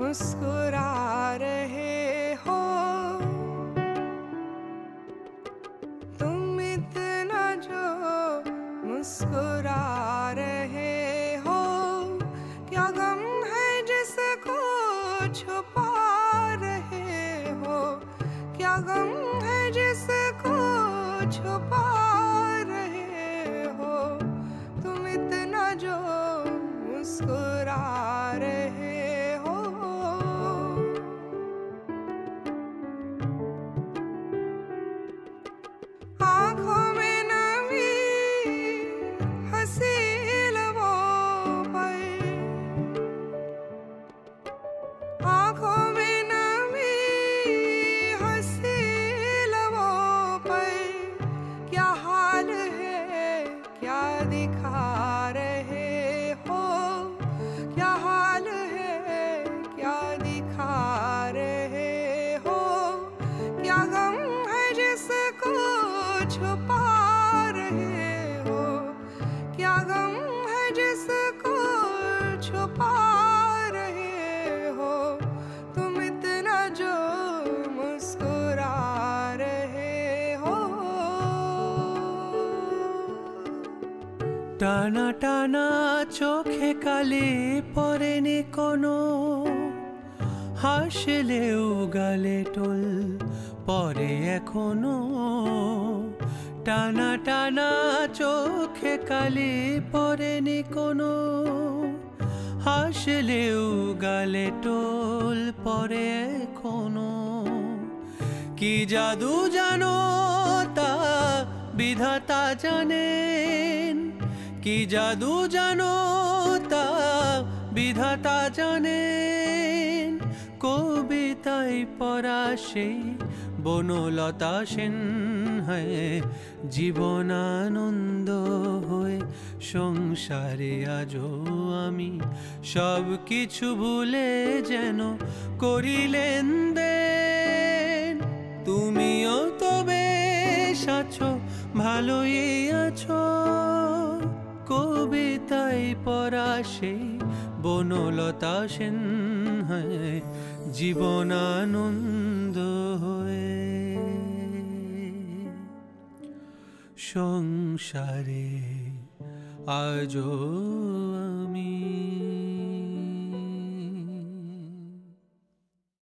मुस्कुरा रहे हो। तुम इतना जो मुस्कुरा रहे हो, क्या गम है जिसको छुपा रहे हो, क्या गम है जिसको छुपा रहे हो। तुम इतना जो मुस्कुरा रहे हो। आँखों में नमी हंसी लबों पर, आँखों में नमी हंसी लबों पर, क्या हाल है क्या दिखा रहे हो, क्या हाल है क्या दिखा रहे हो। क्या गम है जिसको छुपा रहे हो, क्या गम है जिसको छुपा रहे हो। तुम इतना जो मुस्कुरा रहे हो। টানা টানা চোখে কালি পড়েনি কোনো, হাসলেও গালে টোল পরে এখনো। টানা টানা চোখে কালি পড়েনি কোনো, হাসলেও গালে টোল পরে এখনো। কি জাদু জানো তা বিধাতা জানেন, কি জাদু জানো তা বিধাতা জানেন। কবিতায় পড়া সেই বনলতা সেন হয়, জীবনানন্দ হয়ে সংসারে আজও আমি সব কিছু ভুলে যেন করি লেনদেন। তুমিও তো বেশ আছো, ভালোই আছো। কবিতায় পড়া সেই বনলতা সেন হয়, জীবনানন্দ হয়ে সংসারে আজও